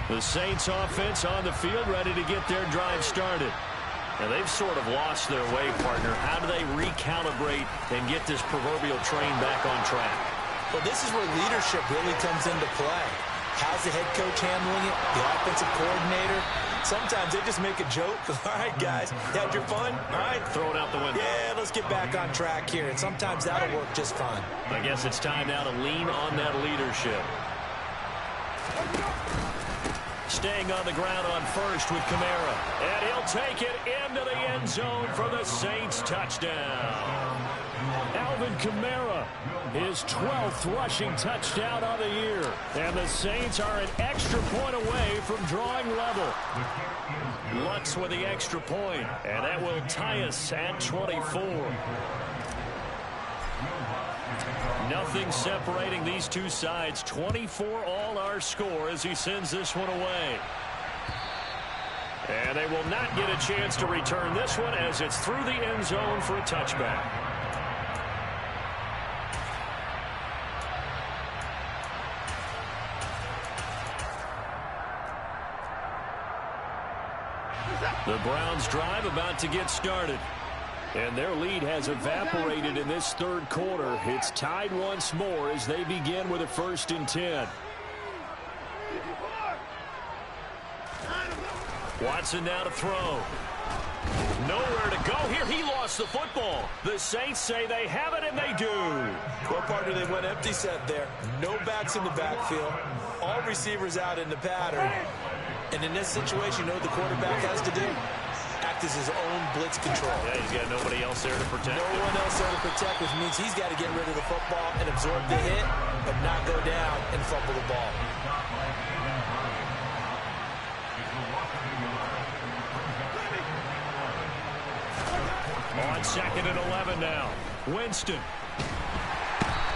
The Saints offense on the field, ready to get their drive started. Now they've sort of lost their way, partner. How do they recalibrate and get this proverbial train back on track? Well, this is where leadership really comes into play. How's the head coach handling it? The offensive coordinator? Sometimes they just make a joke. All right, guys, you had your fun? All right. Throw it out the window. Yeah, let's get back on track here. And sometimes that'll work just fine. I guess it's time now to lean on that leadership. Staying on the ground on first with Kamara. And he'll take it into the end zone for the Saints touchdown. Alvin Kamara, his 12th rushing touchdown on the year. And the Saints are an extra point away from drawing level. Lutz with the extra point, and that will tie us at 24. Nothing separating these two sides. 24 all our score as he sends this one away. And they will not get a chance to return this one as it's through the end zone for a touchback. The Browns drive about to get started. And their lead has evaporated in this third quarter. It's tied once more as they begin with a 1st and 10. Watson now to throw. Nowhere to go here. He lost the football. The Saints say they have it, and they do. Well, partner, they went empty set there. No backs in the backfield. All receivers out in the pattern. And in this situation, you know what the quarterback has to do? Act as his own blitz control. Yeah, he's got nobody else there to protect. No one else there to protect, which means he's got to get rid of the football and absorb the hit, but not go down and fumble the ball. On 2nd and 11 now. Winston.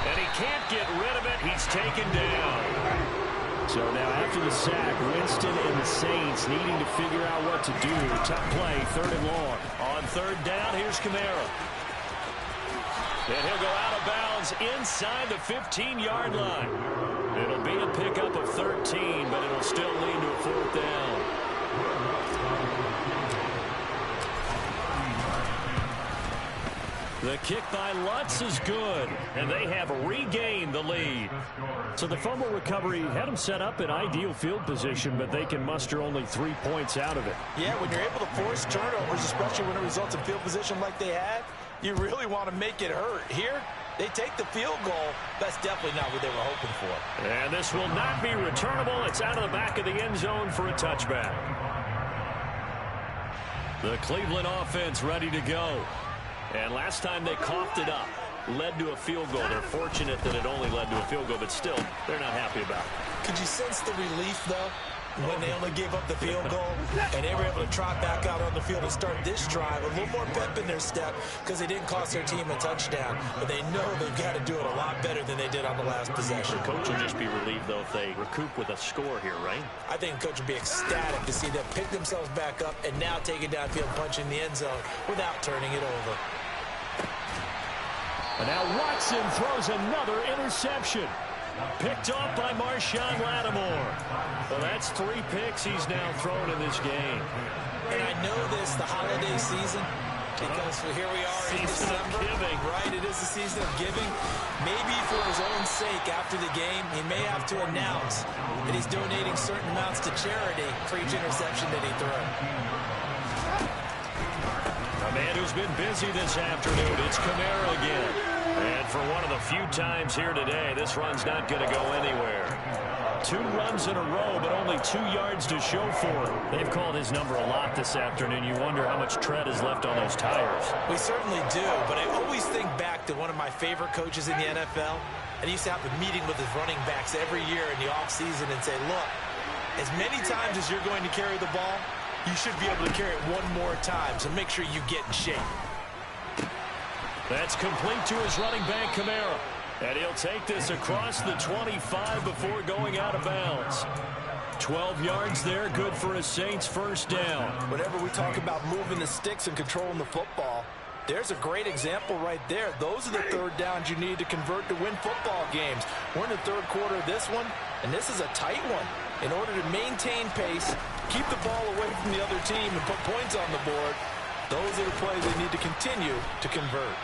And he can't get rid of it. He's taken down. So now after the sack, Winston and the Saints needing to figure out what to do. Tough play, 3rd and long. On 3rd down, here's Kamara. And he'll go out of bounds inside the 15-yard line. It'll be a pickup of 13, but it'll still lead to a 4th down. The kick by Lutz is good, and they have regained the lead. So the fumble recovery had them set up in ideal field position, but they can muster only 3 points out of it. Yeah, when you're able to force turnovers, especially when it results in field position like they had, you really want to make it hurt. Here, they take the field goal. That's definitely not what they were hoping for. And this will not be returnable. It's out of the back of the end zone for a touchback. The Cleveland offense ready to go. And last time they coughed it up, led to a field goal. They're fortunate that it only led to a field goal, but still, they're not happy about it. Could you sense the relief, though, when they only gave up the field goal and they were able to trot back out on the field and start this drive? A little more pep in their step because they didn't cost their team a touchdown, but they know they've got to do it a lot better than they did on the last possession. The coach will just be relieved, though, if they recoup with a score here, right? I think the coach would be ecstatic to see them pick themselves back up and now take it downfield, punching the end zone without turning it over. And now Watson throws another interception. Picked off by Marshawn Lattimore. Well, that's 3 picks he's now thrown in this game. And I know this, the holiday season, because here we are in December. Giving. Right, it is the season of giving. Maybe for his own sake after the game, he may have to announce that he's donating certain amounts to charity for each interception that he threw. A man who's been busy this afternoon, it's Kamara again. And for one of the few times here today, this run's not going to go anywhere. 2 runs in a row, but only 2 yards to show for it. They've called his number a lot this afternoon. You wonder how much tread is left on those tires. We certainly do, but I always think back to one of my favorite coaches in the NFL. And he used to have a meeting with his running backs every year in the offseason and say, look, as many times as you're going to carry the ball, you should be able to carry it one more time, so make sure you get in shape. That's complete to his running back, Kamara. And he'll take this across the 25 before going out of bounds. 12 yards there, good for a Saints 1st down. Whenever we talk about moving the sticks and controlling the football, there's a great example right there. Those are the 3rd downs you need to convert to win football games. We're in the 3rd quarter of this one, and this is a tight one. In order to maintain pace, keep the ball away from the other team, and put points on the board, those are the plays they need to continue to convert.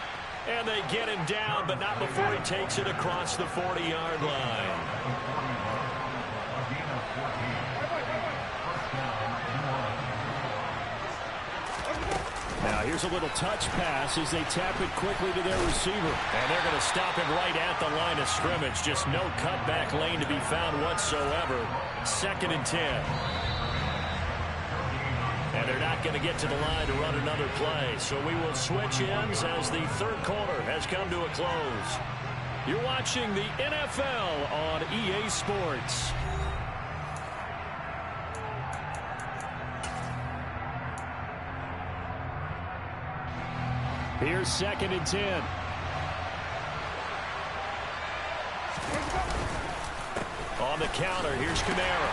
And they get him down, but not before he takes it across the 40-yard line. Now here's a little touch pass as they tap it quickly to their receiver. And they're going to stop him right at the line of scrimmage. Just no cutback lane to be found whatsoever. 2nd and 10. And they're not going to get to the line to run another play. So we will switch ends as the third quarter has come to a close. You're watching the NFL on EA Sports. Here's 2nd and 10. On the counter, here's Kamara.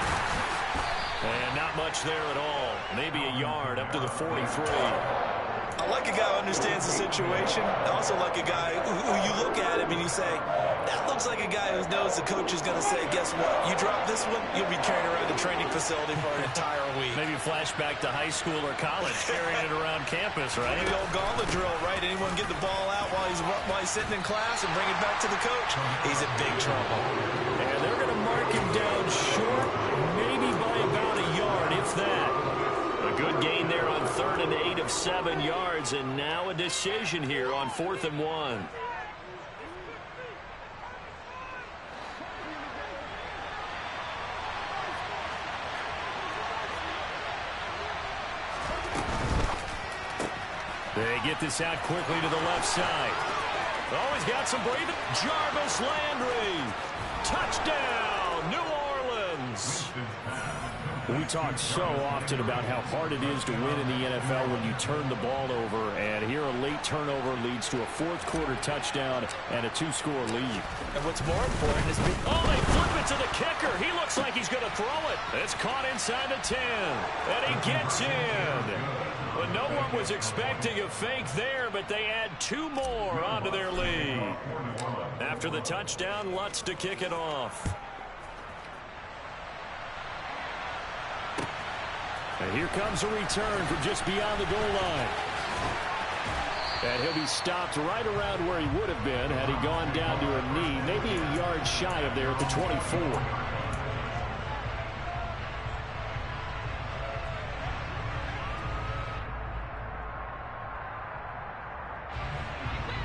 And not much there at all. Maybe a yard up to the 43. I like a guy who understands the situation. I also like a guy who you look at him and you say, that looks like a guy who knows the coach is going to say, guess what? You drop this one, you'll be carrying around the training facility for an entire week. Maybe flashback to high school or college, carrying it around campus, right? The old gauntlet drill, right? Anyone get the ball out while he's sitting in class and bring it back to the coach? He's in big trouble. And they're going to mark him down short, maybe by about a yard, if that. A good gain there on 3rd and 8 of 7 yards, and now a decision here on 4th and 1. They get this out quickly to the left side. Oh, he's got some breathing. Jarvis Landry. Touchdown, New Orleans. We talk so often about how hard it is to win in the NFL when you turn the ball over. And here a late turnover leads to a 4th quarter touchdown and a 2-score lead. And what's more important is... Oh, they flip it to the kicker. He looks like he's going to throw it. It's caught inside the 10. And he gets in. But no one was expecting a fake there, but they add 2 more onto their lead. After the touchdown, Lutz to kick it off. And here comes a return from just beyond the goal line. And he'll be stopped right around where he would have been had he gone down to a knee, maybe a yard shy of there at the 24.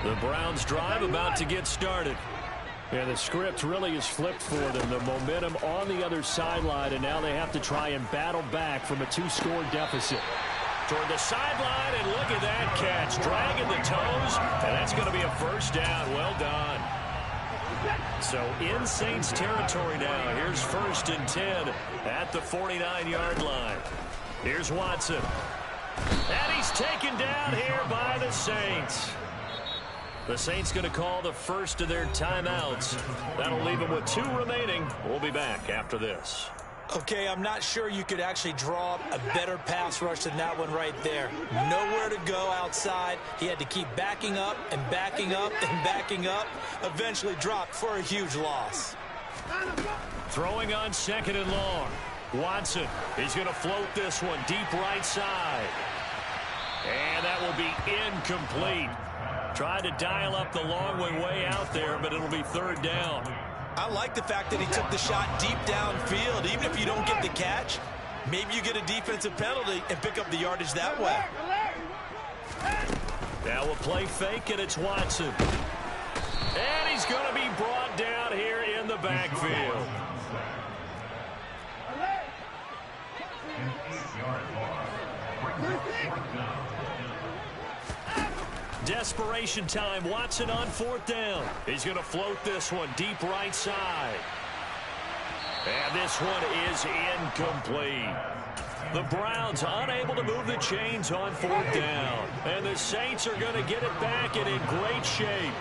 The Browns drive about to get started. And the script really is flipped for them. The momentum on the other sideline, and now they have to try and battle back from a 2-score deficit. Toward the sideline, and look at that catch. Dragging the toes, and that's going to be a first down. Well done. So in Saints territory now. Here's 1st and 10 at the 49-yard line. Here's Watson. And he's taken down here by the Saints. The Saints going to call the first of their timeouts. That'll leave them with 2 remaining. We'll be back after this. Okay, I'm not sure you could actually draw up a better pass rush than that one right there. Nowhere to go outside. He had to keep backing up and backing up and backing up. Eventually dropped for a huge loss. Throwing on 2nd and long. Watson, he's going to float this one deep right side. And that will be incomplete. Tried to dial up the long way out there, but it'll be 3rd down. I like the fact that he took the shot deep downfield. Even if you don't get the catch, maybe you get a defensive penalty and pick up the yardage that way. Now we'll play fake, and it's Watson. And he's going to be brought down here in the backfield. Desperation time. Watson on 4th down. He's going to float this one deep right side. And this one is incomplete. The Browns unable to move the chains on 4th down. And the Saints are going to get it back and in great shape.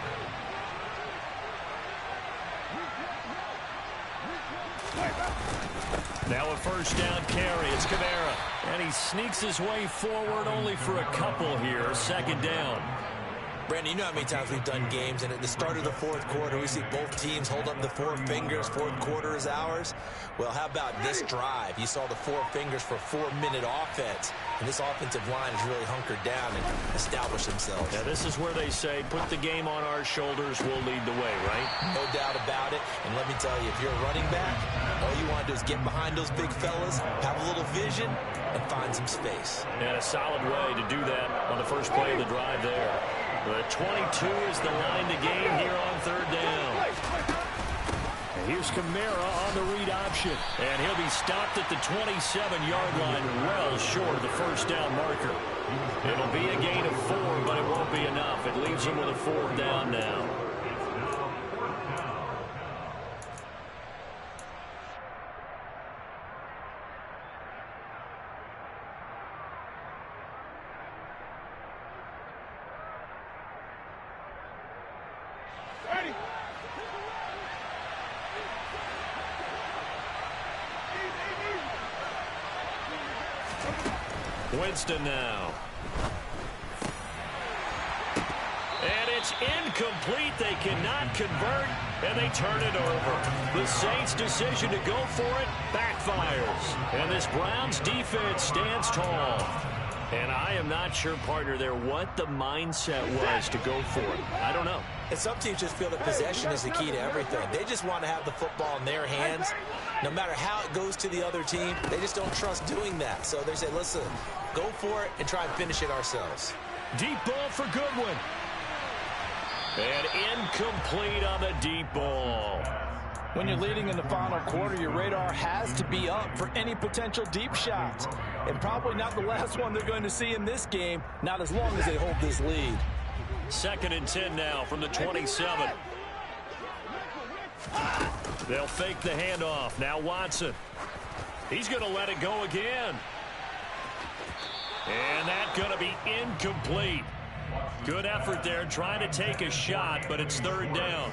Now a 1st down carry. It's Kamara. And he sneaks his way forward only for a couple here. 2nd down. Brandon, you know how many times we've done games, and at the start of the fourth quarter, we see both teams hold up the four fingers. Fourth quarter is ours. Well, how about this drive? You saw the four fingers for 4-minute offense, and this offensive line has really hunkered down and established themselves. Yeah, this is where they say, put the game on our shoulders, we'll lead the way, right? No doubt about it. And let me tell you, if you're a running back, all you want to do is get behind those big fellas, have a little vision, and find some space. And a solid way to do that on the first play of the drive there. The 22 is the line to gain here on third down. And here's Kamara on the read option. And he'll be stopped at the 27-yard line, well short of the first down marker. It'll be a gain of 4, but it won't be enough. It leaves him with a fourth down now. Winston now. And it's incomplete. They cannot convert, and they turn it over. The Saints' decision to go for it backfires. And this Browns defense stands tall. And I am not sure, partner, there what the mindset was to go for it. I don't know. And some teams just feel that possession is the key to everything. They just want to have the football in their hands. No matter how it goes to the other team, they just don't trust doing that. So they say, listen, go for it and try and finish it ourselves. Deep ball for Goodwin. And incomplete on the deep ball. When you're leading in the final quarter, your radar has to be up for any potential deep shots. And probably not the last one they're going to see in this game, not as long as they hold this lead. 2nd and 10 now from the 27. They'll fake the handoff. Now Watson. He's going to let it go again. And that's going to be incomplete. Good effort there trying to take a shot, but it's third down.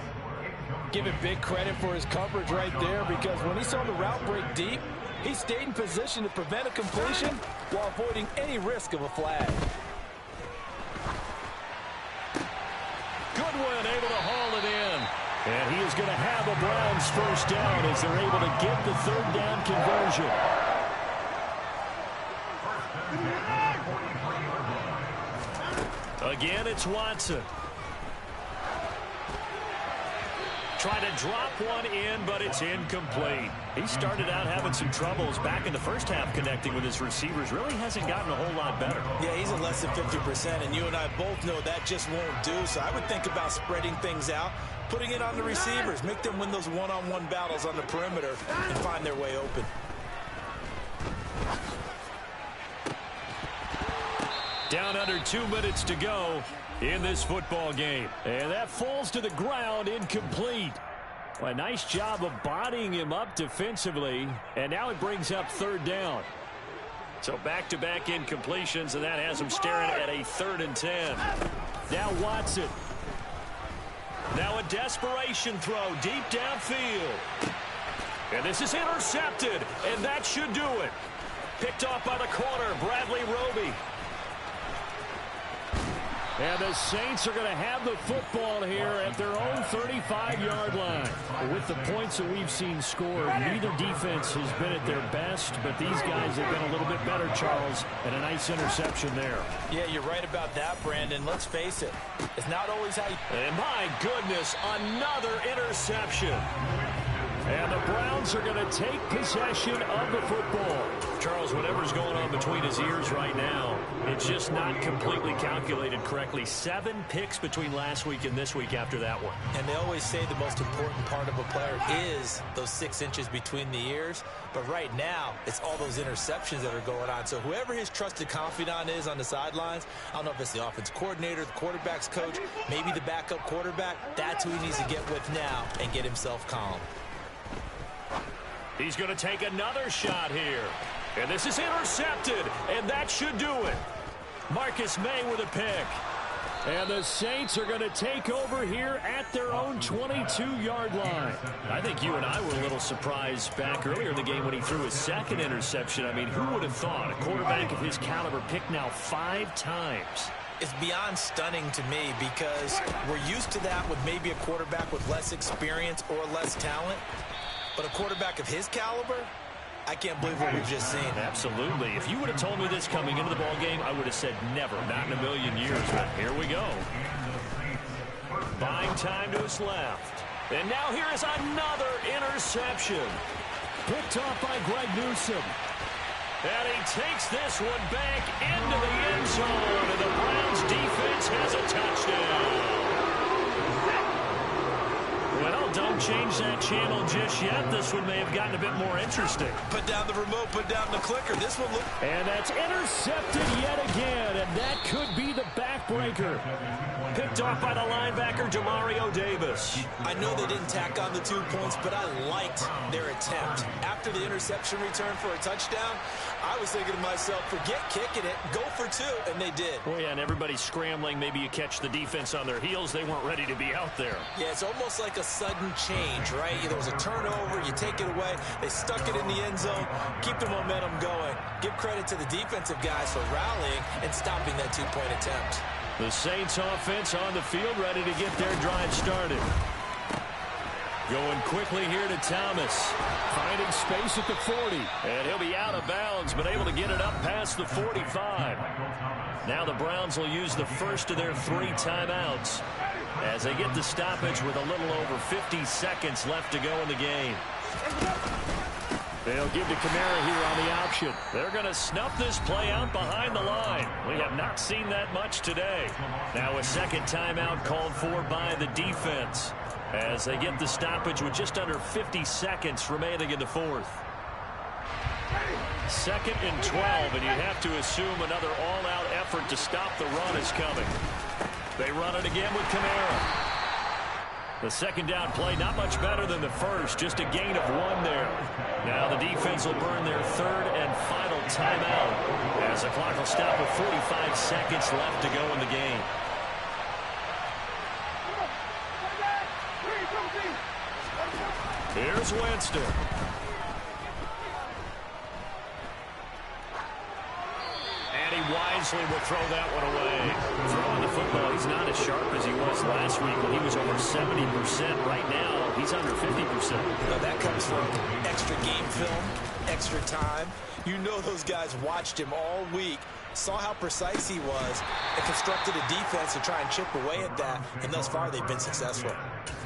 Give it big credit for his coverage right there, because when he saw the route break deep, he stayed in position to prevent a completion while avoiding any risk of a flag. Goodwin able to haul it in. And he is going to have a Browns first down as they're able to get the third down conversion. Again, it's Watson. Trying to drop one in, but it's incomplete. He started out having some troubles back in the first half connecting with his receivers. Really hasn't gotten a whole lot better. Yeah, he's at less than 50%, and you and I both know that just won't do. So I would think about spreading things out, putting it on the receivers, make them win those one-on-one battles on the perimeter and find their way open. Down under 2 minutes to go in this football game. And that falls to the ground, incomplete. Well, a nice job of bodying him up defensively. And now it brings up third down. So back-to-back incompletions, and that has him staring at a 3rd and 10. Now Watson. Now a desperation throw deep downfield. And this is intercepted, and that should do it. Picked off by the corner, Bradley Roby. And the Saints are going to have the football here at their own 35-yard line. With the points that we've seen scored, neither defense has been at their best, but these guys have been a little bit better, Charles, and a nice interception there. Yeah, you're right about that, Brandon. Let's face it, it's not always how you... And my goodness, another interception. And the Browns are going to take possession of the football. Charles, whatever's going on between his ears right now, it's just not completely calculated correctly. 7 picks between last week and this week after that one. And they always say the most important part of a player is those 6 inches between the ears. But right now, it's all those interceptions that are going on. So whoever his trusted confidant is on the sidelines, I don't know if it's the offense coordinator, the quarterback's coach, maybe the backup quarterback, that's who he needs to get with now and get himself calm. He's going to take another shot here. And this is intercepted, and that should do it. Marcus May with a pick. And the Saints are going to take over here at their own 22-yard line. I think you and I were a little surprised back earlier in the game when he threw his 2nd interception. I mean, who would have thought a quarterback of his caliber picked now 5 times? is beyond stunning to me because we're used to that with maybe a quarterback with less experience or less talent. But a quarterback of his caliber, I can't believe what we've just seen. Absolutely. If you would have told me this coming into the ball game, I would have said never, not in a million years. But here we go. Buying time to his left. And now here is another interception. Picked off by Greg Newsome. And he takes this one back into the end zone. And the Browns defense has a touchdown. Well, don't change that channel just yet. This one may have gotten a bit more interesting. Put down the remote, put down the clicker. This one look. And that's intercepted yet again. And that could be the backbreaker. Picked off by the linebacker, Demario Davis. I know they didn't tack on the 2 points, but I liked their attempt. After the interception return for a touchdown, I was thinking to myself, forget kicking it, go for 2, and they did. Oh, yeah, and everybody's scrambling. Maybe you catch the defense on their heels. They weren't ready to be out there. Yeah, it's almost like a sudden change, right? There was a turnover, you take it away, they stuck it in the end zone, keep the momentum going. Give credit to the defensive guys for rallying and stopping that 2-point attempt. The Saints offense on the field, ready to get their drive started. Going quickly here to Thomas. Finding space at the 40. And he'll be out of bounds, but able to get it up past the 45. Now the Browns will use the first of their 3 timeouts as they get the stoppage with a little over 50 seconds left to go in the game. They'll give to Kamara here on the option. They're going to snuff this play out behind the line. We have not seen that much today. Now a second timeout called for by the defense as they get the stoppage with just under 50 seconds remaining in the fourth. 2nd and 12, and you have to assume another all-out effort to stop the run is coming. They run it again with Kamara. The second down play not much better than the first, just a gain of 1 there. Now the defense will burn their 3rd and final timeout as the clock will stop with 45 seconds left to go in the game. Here's Winston. And he wisely will throw that one away. Throwing the football, he's not as sharp as he was last week when he was over 70%. Right now, he's under 50%. Now that comes from extra game film, extra time. You know those guys watched him all week, saw how precise he was, and constructed a defense to try and chip away at that, and thus far they've been successful.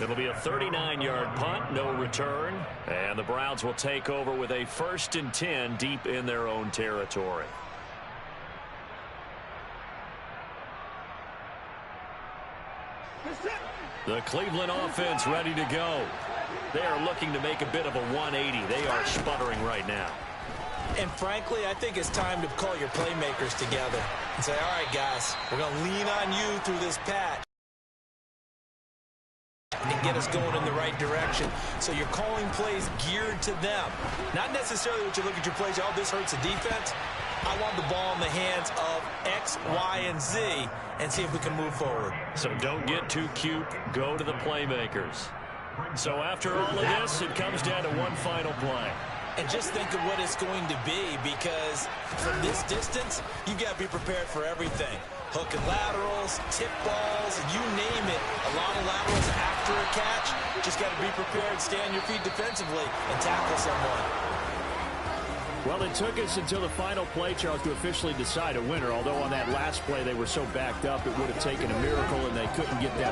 It'll be a 39-yard punt, no return, and the Browns will take over with a 1st and 10 deep in their own territory. The Cleveland offense ready to go. They are looking to make a bit of a 180. They are sputtering right now. And frankly, I think it's time to call your playmakers together and say, all right, guys, we're going to lean on you through this patch and get us going in the right direction. So you're calling plays geared to them. Not necessarily what you look at your plays, oh, this hurts the defense. I want the ball in the hands of X, Y, and Z and see if we can move forward. So don't get too cute. Go to the playmakers. So after all of this, it comes down to one final play. And just think of what it's going to be, because from this distance, you've got to be prepared for everything. Hook and laterals, tip balls, you name it. A lot of laterals after a catch. Just got to be prepared, stay on your feet defensively, and tackle someone. Well, it took us until the final play, Charles, to officially decide a winner. Although on that last play they were so backed up, it would have taken a miracle, and they couldn't get that